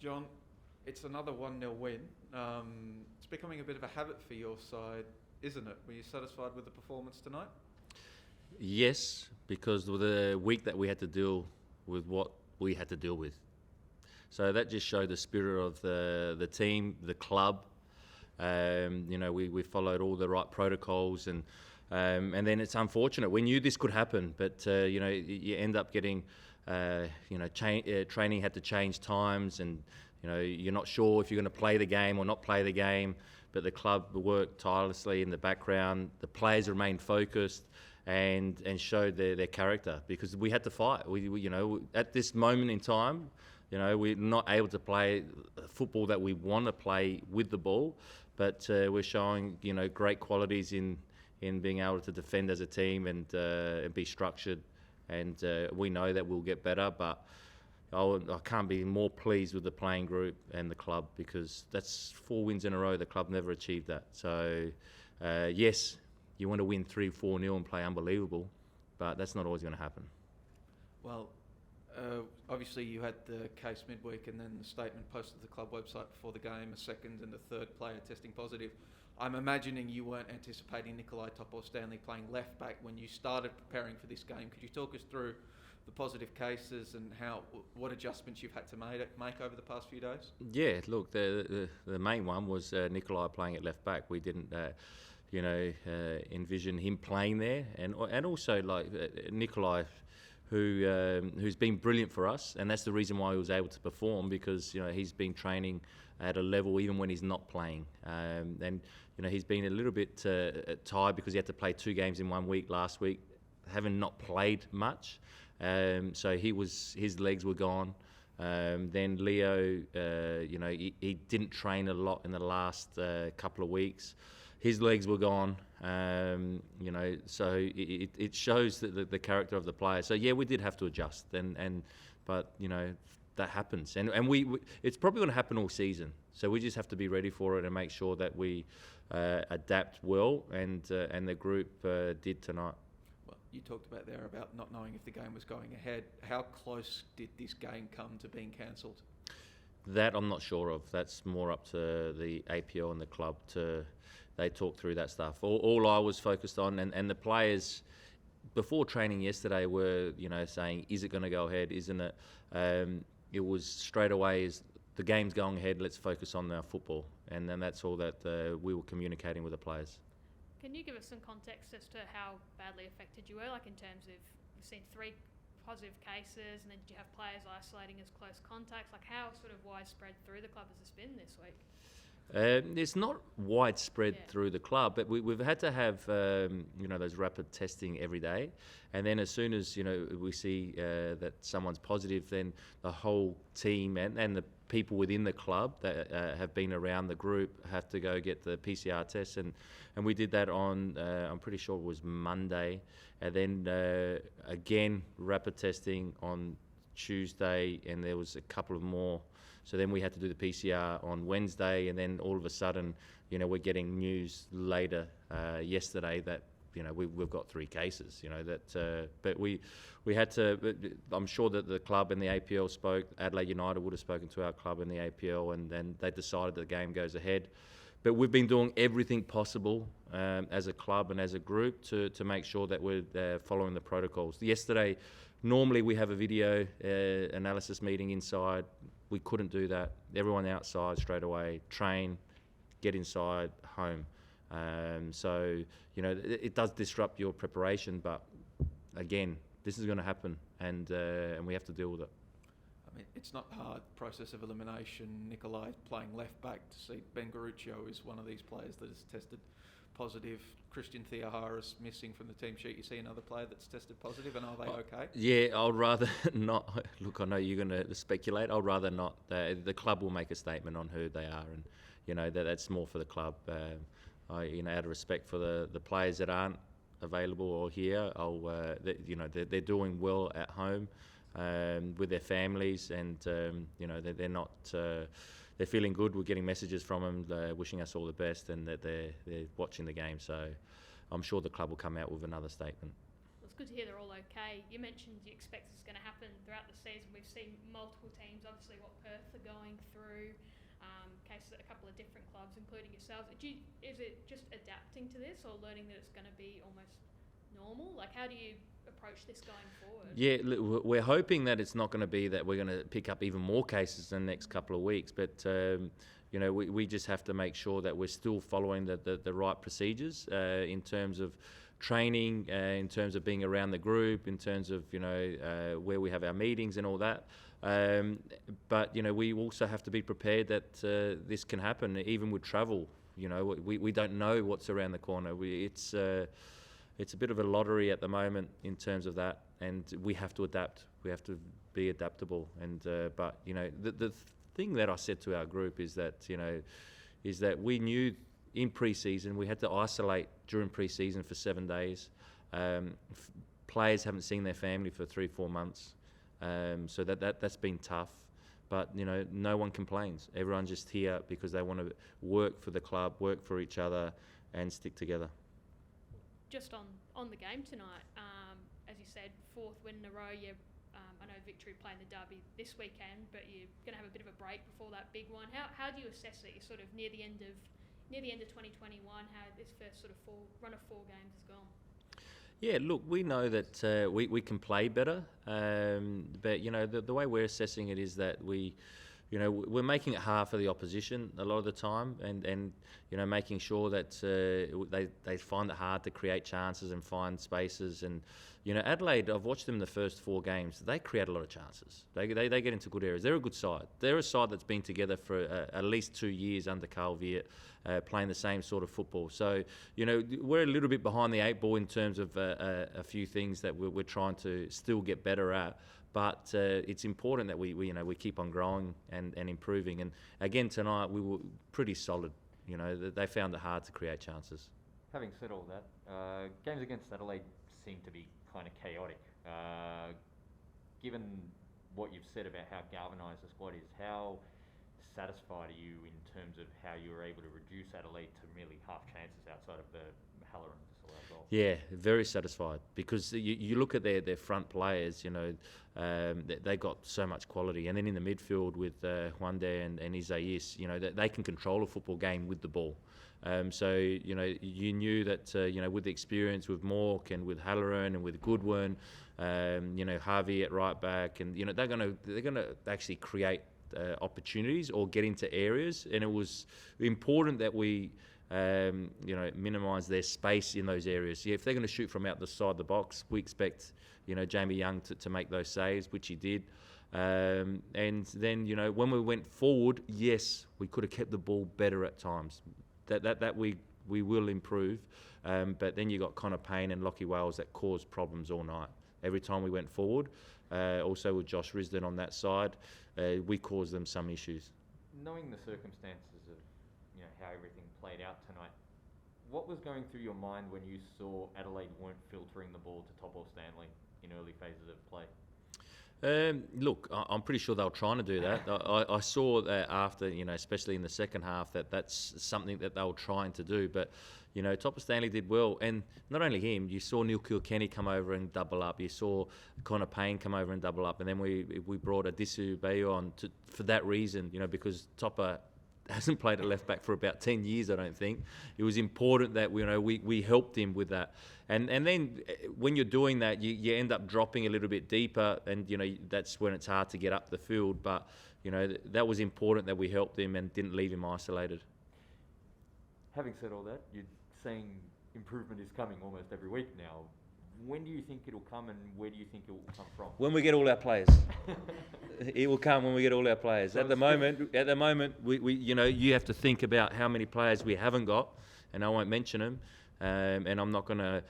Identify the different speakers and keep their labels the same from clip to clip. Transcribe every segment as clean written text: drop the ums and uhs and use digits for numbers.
Speaker 1: John, it's another 1-0 win. It's becoming a bit of a habit for your side, isn't it? Were you satisfied with the performance tonight?
Speaker 2: Yes, because of the week that we had to deal with what we had to deal with. So that just showed the spirit of the team, the club. We followed all the right protocols, and then it's unfortunate. We knew this could happen, but you end up getting, training had to change times, and you're not sure if you're going to play the game or not play the game. But the club worked tirelessly in the background. The players remained focused and showed their character, because we had to fight. We at this moment in time, we're not able to play football that we want to play with the ball, but we're showing great qualities in being able to defend as a team and be structured. And we know that we'll get better, but I can't be more pleased with the playing group and the club, because that's 4 wins in a row. The club never achieved that. So, yes, you want to win 3-4-0 and play unbelievable, but that's not always going to happen.
Speaker 1: Well, obviously you had the case midweek and then the statement posted to the club website before the game, a second and a third player testing positive. I'm imagining you weren't anticipating Nikolai Topor-Stanley playing left back when you started preparing for this game. Could you talk us through the positive cases and what adjustments you've had to make over the past few days?
Speaker 2: Yeah, look, the main one was Nikolai playing at left back. We didn't, envision him playing there, and also Nikolai, who's been brilliant for us, and that's the reason why he was able to perform, because he's been training at a level even when he's not playing, and he's been a little bit tired because he had to play 2 games in 1 week last week, having not played much. So his legs were gone. Then Leo, he didn't train a lot in the last couple of weeks. His legs were gone. So it shows that the character of the player. So yeah, we did have to adjust, but that happens, and it's probably going to happen all season. So we just have to be ready for it and make sure that we adapt well, and the group did tonight.
Speaker 1: You talked about not knowing if the game was going ahead. How close did this game come to being cancelled?
Speaker 2: That I'm not sure of. That's more up to the APL and the club they talk through that stuff. All I was focused on, and the players before training yesterday were saying, is it going to go ahead, isn't it? It was straight away, is the game's going ahead, let's focus on our football. And then that's all that we were communicating with the players.
Speaker 3: Can you give us some context as to how badly affected you were? Like, in terms of, you've seen 3 positive cases, and then did you have players isolating as close contacts? Like, how sort of widespread through the club has this been this week?
Speaker 2: It's not widespread through the club, but we've had to have those rapid testing every day, and then as soon as we see that someone's positive, then the whole team and the people within the club that have been around the group have to go get the PCR test, and we did that on I'm pretty sure it was Monday, and then again rapid testing on Tuesday, and there was a couple of more. So then we had to do the PCR on Wednesday, and then all of a sudden, we're getting news later yesterday that we've got 3 cases. But we had to. But I'm sure that the club and the APL spoke. Adelaide United would have spoken to our club and the APL, and then they decided the game goes ahead. But we've been doing everything possible as a club and as a group to make sure that we're following the protocols. Yesterday, normally we have a video analysis meeting inside. We couldn't do that. Everyone outside straight away, train, get inside, home. So, it does disrupt your preparation, but again, this is going to happen, and we have to deal with it.
Speaker 1: I mean, it's not hard process of elimination. Nikolai playing left back to see Ben Garuccio is one of these players that has tested positive. Christian Theoharis missing from the team sheet. You see another player that's tested positive, and are they okay?
Speaker 2: Yeah, I'd rather not. Look, I know you're going to speculate. I'd rather not. The club will make a statement on who they are, and that's more for the club. Out of respect for the players that aren't available or here, they're doing well at home with their families, and they're not. They're feeling good. We're getting messages from them wishing us all the best, and that they're watching the game. So I'm sure the club will come out with another statement.
Speaker 3: There's it's good to hear they're all okay. You mentioned you expect this is going to happen throughout the season. We've seen multiple teams, obviously what Perth are going through, cases at a couple of different clubs, including yourselves. Is it just adapting to this or learning that it's going to be almost normal? Like, how do you approach this going forward?
Speaker 2: Yeah, look, we're hoping that it's not going to be that we're going to pick up even more cases in the next couple of weeks, but we just have to make sure that we're still following the right procedures in terms of training, in terms of being around the group, in terms of where we have our meetings and all that. But we also have to be prepared that this can happen, even with travel. We don't know what's around the corner. It's a bit of a lottery at the moment in terms of that, and we have to adapt. We have to be adaptable. And but the thing that I said to our group is that we knew in pre-season we had to isolate during pre-season for 7 days. Players haven't seen their family for 3-4 months, so that's been tough. But no one complains. Everyone's just here because they want to work for the club, work for each other, and stick together.
Speaker 3: Just on the game tonight, as you said, 4th win in a row. I know Victory playing the derby this weekend, but you're going to have a bit of a break before that big one. How do you assess it? You're sort of near the end of 2021. How this first sort of run of 4 games has gone?
Speaker 2: Yeah, look, we know that we can play better, but the way we're assessing it is that we're making it hard for the opposition a lot of the time, and making sure that they find it hard to create chances and find spaces. And Adelaide, I've watched them the first 4 games. They create a lot of chances. They get into good areas. They're a good side. They're a side that's been together for at least 2 years under Carl Viet, playing the same sort of football. So we're a little bit behind the 8 ball in terms of a few things that we're trying to still get better at. But it's important that we keep on growing and improving. And again tonight we were pretty solid. They found it hard to create chances.
Speaker 4: Having said all that, games against Adelaide seem to be kind of chaotic. Given what you've said about how galvanised the squad is, how satisfied are you in terms of how you were able to reduce Adelaide to merely half chances outside of the Halloran disallowed goal?
Speaker 2: Yeah, very satisfied, because you look at their front players, they got so much quality, and then in the midfield with Juande and Isaias, they can control a football game with the ball. So you knew that with the experience with Mork and with Halloran and with Goodwin, Harvey at right back, and they're gonna actually create opportunities or get into areas, and it was important that we minimise their space in those areas. Yeah, if they're going to shoot from out the side of the box, we expect Jamie Young to make those saves, which he did. And then when we went forward, yes, we could have kept the ball better at times. That we will improve. But then you got Connor Payne and Lockie Wales that caused problems all night. Every time we went forward, also with Josh Risdon on that side, we caused them some issues.
Speaker 4: Knowing the circumstances of how everything played out tonight, what was going through your mind when you saw Adelaide weren't filtering the ball to Top or Stanley in early phases of play?
Speaker 2: Look, I'm pretty sure they were trying to do that. I saw that after, especially in the second half, that's something that they were trying to do. But, Topper Stanley did well. And not only him, you saw Neil Kilkenny come over and double up. You saw Connor Payne come over and double up. And then we brought Adisu Bayo on for that reason, because Topper hasn't played at left back for about 10 years, I don't think. It was important that we helped him with that. And then when you're doing that, you end up dropping a little bit deeper, and that's when it's hard to get up the field. But that was important that we helped him and didn't leave him isolated.
Speaker 4: Having said all that, you're saying improvement is coming almost every week now. When do you think it'll come, and where do you think it will come from?
Speaker 2: When we get all our players. It will come when we get all our players.
Speaker 4: So
Speaker 2: at the moment, we you have to think about how many players we haven't got, and I won't mention them. And I'm not going to,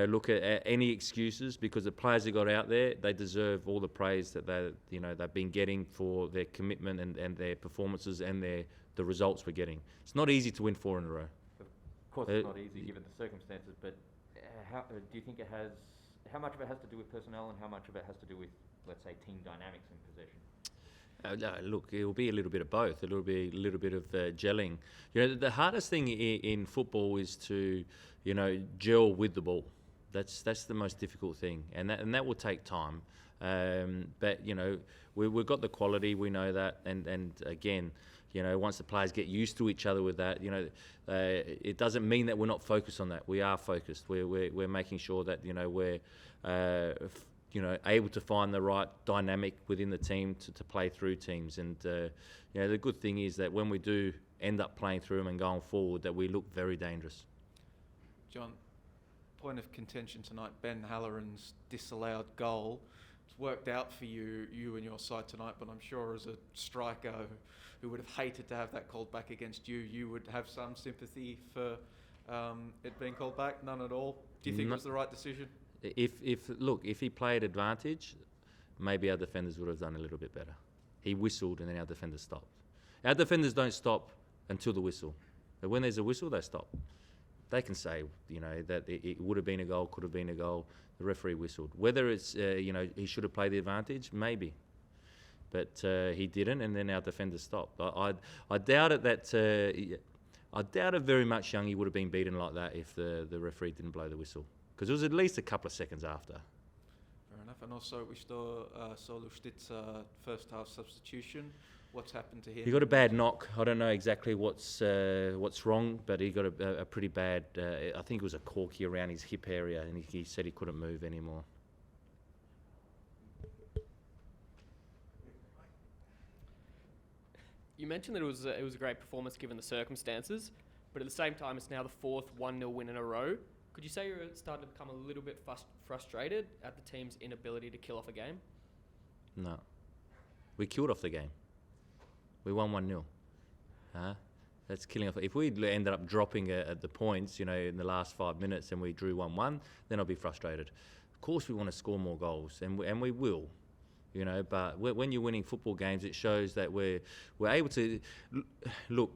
Speaker 2: look at any excuses, because the players that got out there, they deserve all the praise that they've been getting for their commitment and their performances and the results we're getting. It's not easy to win 4 in a row.
Speaker 4: Of course, it's not easy given the circumstances, but how do you think it has? How much of it has to do with personnel, and how much of it has to do with, let's say, team dynamics in possession?
Speaker 2: Look, it will be a little bit of both. It will be a little bit of gelling. The hardest thing in football is to, gel with the ball. That's the most difficult thing, and that will take time. But you know, we've got the quality. We know that, and again, you know, once the players get used to each other with that, you know, it doesn't mean that we're not focused on that. We are focused. We're making sure that, you know, we're you know, able to find the right dynamic within the team to play through teams. And you know, the good thing is that when we do end up playing through them and going forward, that we look very dangerous.
Speaker 1: John, point of contention tonight, Ben Halloran's disallowed goal. It's worked out for you and your side tonight, but I'm sure as a striker who would have hated to have that called back against you, you would have some sympathy for it being called back. None at all. Do you think it was the right decision?
Speaker 2: If he played advantage, maybe our defenders would have done a little bit better. He whistled and then our defenders stopped. Our defenders don't stop until the whistle. But when there's a whistle, they stop. They can say, you know, that it would have been a goal, could have been a goal. The referee whistled. Whether it's, you know, he should have played the advantage, maybe. But he didn't, and then our defenders stopped. I doubt it that... I doubt it very much, Youngie would have been beaten like that if the referee didn't blow the whistle. Because it was at least a couple of seconds after.
Speaker 1: Fair enough. And also we saw Solustit's first half substitution. What's happened to him?
Speaker 2: He got a bad knock. I don't know exactly what's wrong, but he got a pretty bad, I think it was a corky around his hip area, and he said he couldn't move anymore.
Speaker 5: You mentioned that it was a great performance given the circumstances, but at the same time, it's now the fourth 1-0 win in a row. Could you say you're starting to become a little bit frustrated at the team's inability to kill off a game?
Speaker 2: No. We killed off the game. We won 1-0. That's killing off. If we ended up dropping at the points, you know, in the last 5 minutes and we drew 1-1, then I'll be frustrated. Of course we want to score more goals, and we will. You know, but when you're winning football games, it shows that we're able to... Look,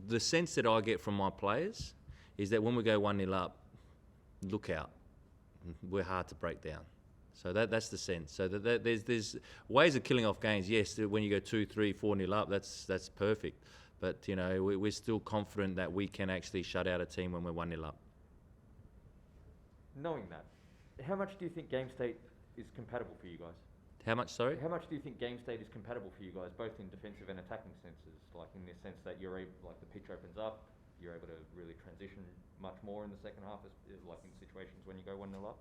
Speaker 2: the sense that I get from my players is that when we go 1-0 up, look out. We're hard to break down. So that's the sense. So that there's ways of killing off games. Yes, when you go 2-3, 4-0 up, that's perfect. But, you know, we're still confident that we can actually shut out a team when we're 1-0 up.
Speaker 4: Knowing that, how much do you think game state is compatible for you guys?
Speaker 2: How much, sorry?
Speaker 4: How much do you think game state is compatible for you guys, both in defensive and attacking senses? Like in the sense that you're able, like the pitch opens up, you're able to really transition much more in the second half, like in situations when you go 1-0 up?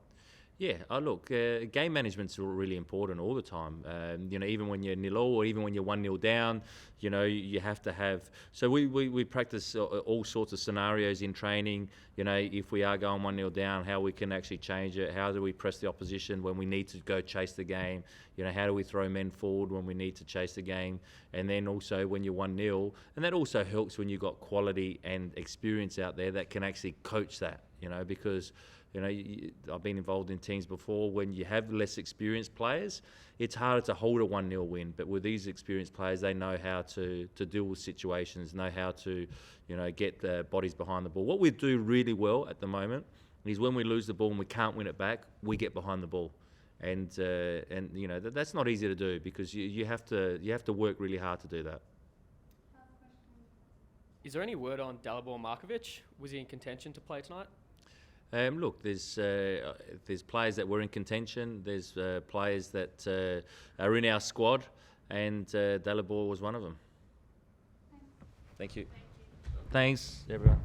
Speaker 2: Yeah, look, game management's really important all the time. You know, even when you're 0-0 or even when you're 1-0 down, you know, you have to have... So we practice all sorts of scenarios in training. You know, if we are going 1-0 down, how we can actually change it. How do we press the opposition when we need to go chase the game? You know, how do we throw men forward when we need to chase the game? And then also when you're 1-0, and that also helps when you've got quality and experience out there that can actually coach that, you know, because... You know, I've been involved in teams before. When you have less experienced players, it's harder to hold a 1-0 win. But with these experienced players, they know how to deal with situations, know how to, you know, get the bodies behind the ball. What we do really well at the moment is when we lose the ball and we can't win it back, we get behind the ball. And you know, that's not easy to do because you have to work really hard to do that.
Speaker 5: Is there any word on Dalibor Markovic? Was he in contention to play tonight?
Speaker 2: Look, there's players that were in contention. There's players that are in our squad, and Dalibor was one of them. Thank you. Thanks, everyone.